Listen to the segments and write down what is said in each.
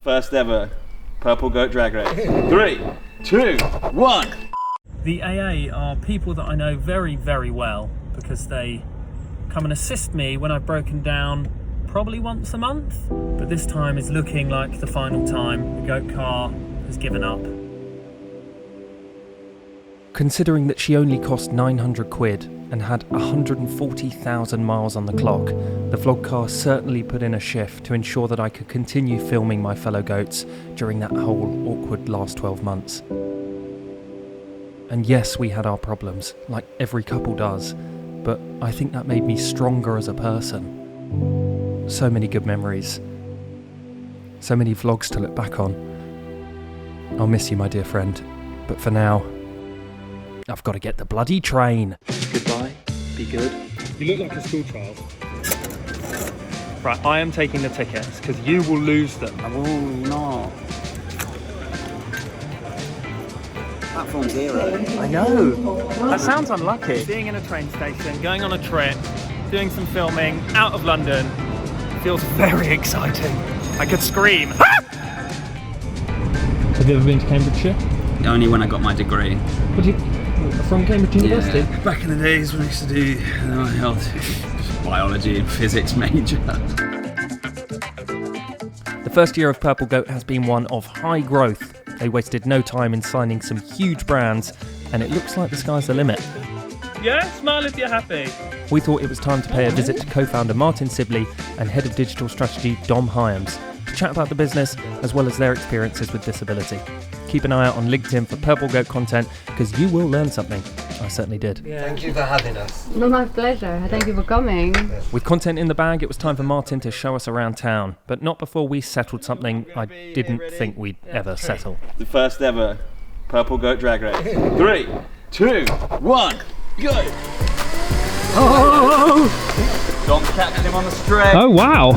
First ever Purple Goat Drag Race. 3, 2, 1. The AA are people that I know very, very well because they come and assist me when I've broken down probably once a month. But this time is looking like the final time. The goat car has given up. Considering that she only cost 900 quid and had 140,000 miles on the clock, the vlog car certainly put in a shift to ensure that I could continue filming my fellow goats during that whole awkward last 12 months. And yes, we had our problems, like every couple does, but I think that made me stronger as a person. So many good memories. So many vlogs to look back on. I'll miss you, my dear friend, but for now, I've got to get the bloody train. Goodbye, be good. You look like a school child. Right, I am taking the tickets because you will lose them. I will not. Platform 0. I know. That sounds unlucky. Being in a train station, going on a trip, doing some filming out of London feels very exciting. I could scream. Have you ever been to Cambridgeshire? Only when I got my degree. What do you, from Cambridge University? Yeah. Back in the days when I used to do biology and physics major. The first year of Purple Goat has been one of high growth. They wasted no time in signing some huge brands, and it looks like the sky's the limit. Yeah, smile if you're happy. We thought it was time to pay a visit to co-founder Martyn Sibley and head of digital strategy Hyams to chat about the business as well as their experiences with disability. Keep an eye out on LinkedIn for Purple Goat content because you will learn something. I certainly did. Yeah. Thank you for having us. No, my pleasure. Thank you for coming. With content in the bag, it was time for Martyn to show us around town, but not before we settled something I didn't think we'd ever settle. The first ever Purple Goat Drag Race. 3, 2, 1, go! Oh! Don't catch him on the string. Oh wow!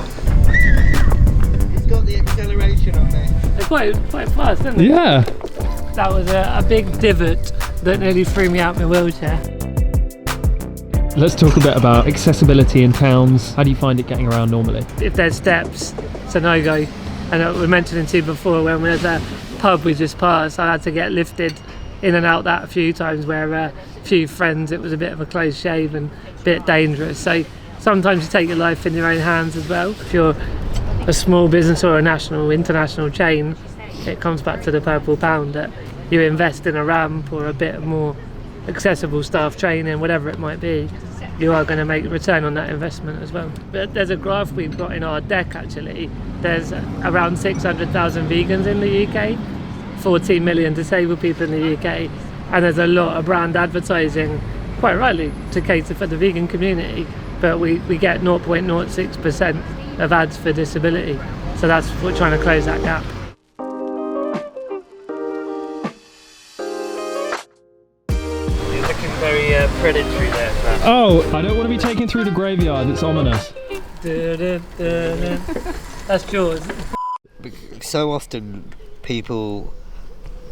He's got the acceleration on me. It's quite fast, isn't it? Yeah. That was a big divot that nearly threw me out my wheelchair. Let's talk a bit about accessibility in towns. How do you find it getting around normally? If there's steps, it's a no-go. And we mentioned to you before when we was at a pub we just passed, I had to get lifted in and out that a few times where a few friends, it was a bit of a close shave and a bit dangerous. So sometimes you take your life in your own hands as well. If you're a small business or a national, international chain, it comes back to the Purple Pound that you invest in a ramp or a bit more accessible staff training, whatever it might be, you are going to make a return on that investment as well. But there's a graph we've got in our deck actually. There's around 600,000 vegans in the UK, 14 million disabled people in the UK, and there's a lot of brand advertising, quite rightly, to cater for the vegan community, but we get 0.06% of ads for disability. So that's what we're trying to close that gap. You're looking very predatory there. Oh, I don't want to be taken through the graveyard, it's ominous. That's Jaws. So often people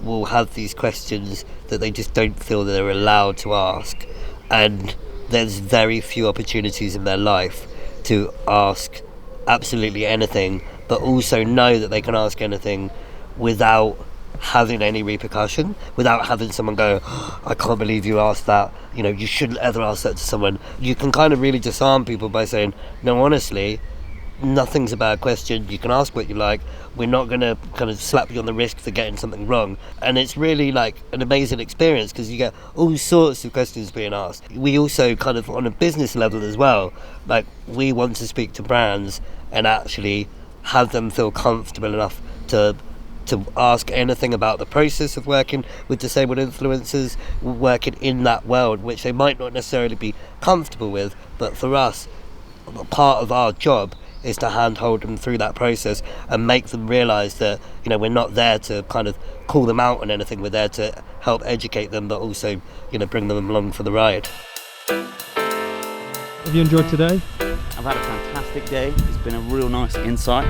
will have these questions that they just don't feel that they're allowed to ask, and there's very few opportunities in their life to ask absolutely anything, but also know that they can ask anything without having any repercussion, without having someone go, oh, I can't believe you asked that, you know, you shouldn't ever ask that to someone. You can kind of really disarm people by saying, no, honestly, nothing's a bad question, you can ask what you like, we're not going to kind of slap you on the wrist for getting something wrong. And it's really like an amazing experience because you get all sorts of questions being asked. We also kind of, on a business level as well, like we want to speak to brands and actually have them feel comfortable enough to ask anything about the process of working with disabled influencers, working in that world, which they might not necessarily be comfortable with, but for us, part of our job is to handhold them through that process and make them realise that, you know, we're not there to kind of call them out on anything, we're there to help educate them, but also, you know, bring them along for the ride. Have you enjoyed today? I've had a fantastic day. It's been a real nice insight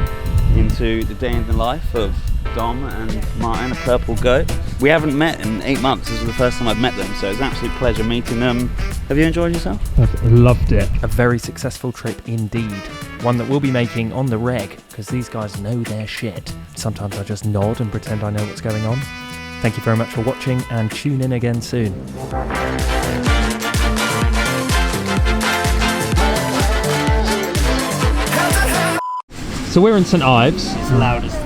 into the day in the life of Dom and Martyn, a purple goat. We haven't met in 8 months. This is the first time I've met them, so it's an absolute pleasure meeting them. Have you enjoyed yourself? I've loved it. A very successful trip indeed. One that we'll be making on the reg, because these guys know their shit. Sometimes I just nod and pretend I know what's going on. Thank you very much for watching, and tune in again soon. So we're in St Ives. It's loudest.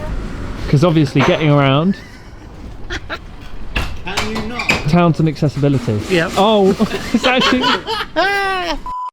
Because obviously getting around. Can you not? Towns and accessibility. Yep. Oh, it's actually.